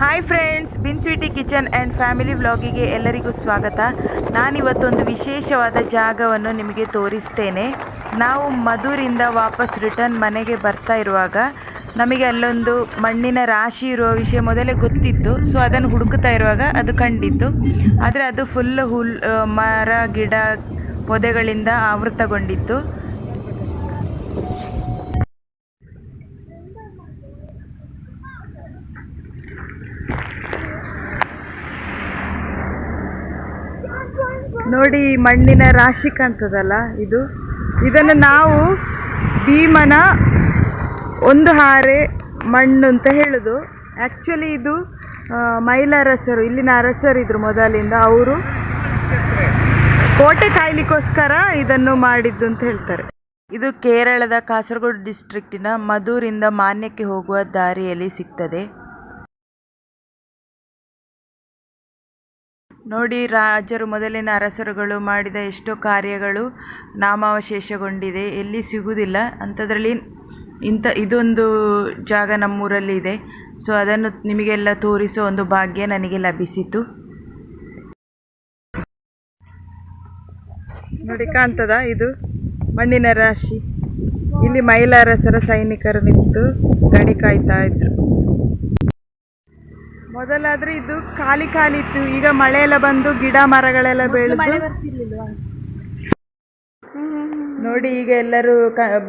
Hi friends, ಬಿನ್ Sweety kitchen and family ವ್ಲಾಗಿಗೆ ಎಲ್ಲರಿಗೂ ಸ್ವಾಗತ. ನಾನಿವತ್ತೊಂದು ವಿಶೇಷವಾದ ಜಾಗವನ್ನು ನಿಮಗೆ ತೋರಿಸ್ತೇನೆ. ನಾವು ಮಧುರಿಂದ ವಾಪಸ್ ರಿಟರ್ನ್ ಮನೆಗೆ ಬರ್ತಾ ಇರುವಾಗ ನಮಗೆ ಅಲ್ಲೊಂದು ಮಣ್ಣಿನ ರಾಶಿ ಇರುವ ವಿಷಯ ಮೊದಲೇ ಗೊತ್ತಿತ್ತು. ಸೊ ಅದನ್ನು ಹುಡುಕ್ತಾ ಇರುವಾಗ ಅದು ಕಂಡಿತ್ತು. ಆದರೆ ಅದು ಫುಲ್ ಮರ ಗಿಡ ಪೊದೆಗಳಿಂದ ಆವೃತಗೊಂಡಿತ್ತು. ನೋಡಿ, ಮಣ್ಣಿನ ರಾಶಿ ಕಾಣ್ತದಲ್ಲ, ಇದನ್ನು ನಾವು ಭೀಮನ ಒಂದು ಹಾರೆ ಮಣ್ಣು ಅಂತ ಹೇಳೋದು. ಆ್ಯಕ್ಚುಲಿ ಇದು ಮೈಲಾರಸರು, ಇಲ್ಲಿನ ಅರಸರಿದ್ರು ಮೊದಲಿಂದ. ಅವರು ಕೋಟೆ ಕಾಯ್ಲಿಕ್ಕೋಸ್ಕರ ಇದನ್ನು ಮಾಡಿದ್ದು ಅಂತ ಹೇಳ್ತಾರೆ. ಇದು ಕೇರಳದ ಕಾಸರಗೋಡು ಡಿಸ್ಟ್ರಿಕ್ಟಿನ ಮಧುರಿಂದ ಮಾನ್ಯಕ್ಕೆ ಹೋಗುವ ದಾರಿಯಲ್ಲಿ ಸಿಗ್ತದೆ. ನೋಡಿ, ರಾಜರು ಮೊದಲಿನ ಅರಸರುಗಳು ಮಾಡಿದ ಎಷ್ಟೋ ಕಾರ್ಯಗಳು ನಾಮಾವಶೇಷಗೊಂಡಿದೆ, ಎಲ್ಲಿ ಸಿಗುವುದಿಲ್ಲ ಅಂಥದ್ರಲ್ಲಿ ಇದೊಂದು ಜಾಗ ನಮ್ಮೂರಲ್ಲಿ ಇದೆ. ಸೊ ಅದನ್ನು ನಿಮಗೆಲ್ಲ ತೋರಿಸೋ ಒಂದು ಭಾಗ್ಯ ನನಗೆ ಲಭಿಸಿತು. ನೋಡಿ, ಕಾಣ್ತದ? ಇದು ಮಣ್ಣಿನ ರಾಶಿ. ಇಲ್ಲಿ ಮೈಲಾರಸರ ಸೈನಿಕರು ನಿಂತು ಗಡಿ ಕಾಯ್ತಾ ಇದ್ರು. ಮೊದಲಾದ್ರೆ ಇದು ಖಾಲಿ ಇತ್ತು. ಈಗ ಮಳೆ ಎಲ್ಲ ಬಂದು ಗಿಡ ಮರಗಳೆಲ್ಲ ಬೆಳೆದು ನೋಡಿ, ಈಗ ಎಲ್ಲರೂ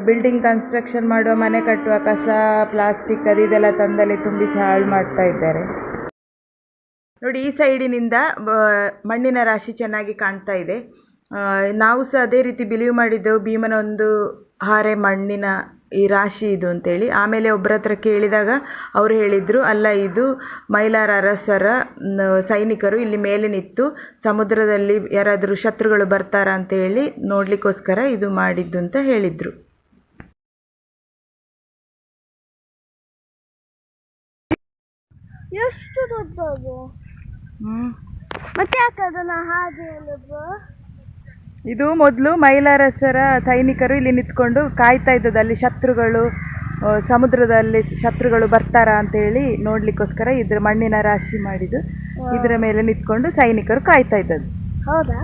ಬಿಲ್ಡಿಂಗ್ ಕನ್ಸ್ಟ್ರಕ್ಷನ್ ಮಾಡುವ, ಮನೆ ಕಟ್ಟುವ ಕಸ, ಪ್ಲಾಸ್ಟಿಕ್ ಇದೆಲ್ಲ ತಂದಲ್ಲಿ ತುಂಬಿಸಿ ಹಾಳು ಮಾಡ್ತಾ ಇದ್ದಾರೆ. ನೋಡಿ, ಈ ಸೈಡಿನಿಂದ ಮಣ್ಣಿನ ರಾಶಿ ಚೆನ್ನಾಗಿ ಕಾಣ್ತಾ ಇದೆ. ನಾವು ಸಹ ಅದೇ ರೀತಿ ಬಿಲೀವ್ ಮಾಡಿದ್ದೆವು, ಭೀಮನ ಒಂದು ಹಾರೆ ಮಣ್ಣಿನ ಈ ರಾಶಿ ಇದು ಅಂತೇಳಿ. ಆಮೇಲೆ ಒಬ್ಬರ ಹತ್ರ ಕೇಳಿದಾಗ ಅವರು ಹೇಳಿದರು, ಅಲ್ಲ, ಇದು ಮೈಲಾರ ಅರಸರ ಸೈನಿಕರು ಇಲ್ಲಿ ಮೇಲೆ ನಿಂತು ಸಮುದ್ರದಲ್ಲಿ ಯಾರಾದರೂ ಶತ್ರುಗಳು ಬರ್ತಾರಾ ಅಂತೇಳಿ ನೋಡಲಿಕ್ಕೋಸ್ಕರ ಇದು ಮಾಡಿದ್ದು ಅಂತ ಹೇಳಿದರು. ಎಷ್ಟು ದೊಡ್ಡದು! ಮತ್ತೆ ಯಾಕೆ ಅದನ್ನ ಹಾಗೆ ಹೇಳೋದು? ಇದು ಮೊದಲು ಮೈಲಾರಸರ ಸೈನಿಕರು ಇಲ್ಲಿ ನಿಂತ್ಕೊಂಡು ಕಾಯ್ತಾ ಇದ್ದದ್ದು, ಅಲ್ಲಿ ಶತ್ರುಗಳು, ಸಮುದ್ರದಲ್ಲಿ ಶತ್ರುಗಳು ಬರ್ತಾರಾ ಅಂತೇಳಿ ನೋಡ್ಲಿಕ್ಕೋಸ್ಕರ ಇದ್ರ ಮಣ್ಣಿನ ರಾಶಿ ಮಾಡಿದ್ದು. ಇದರ ಮೇಲೆ ನಿಂತ್ಕೊಂಡು ಸೈನಿಕರು ಕಾಯ್ತಾ ಇದ್ದದ್ದು. ಹೌದಾ?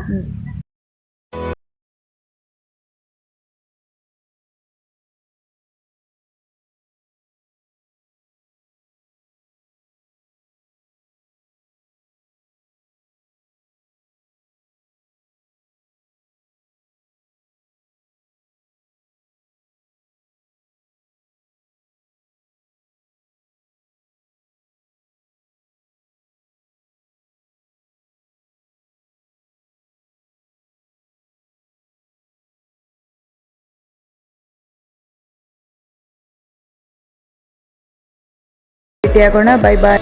ಭೇಟಿಯಾಗೋಣ. ಬೈ ಬಾಯ್.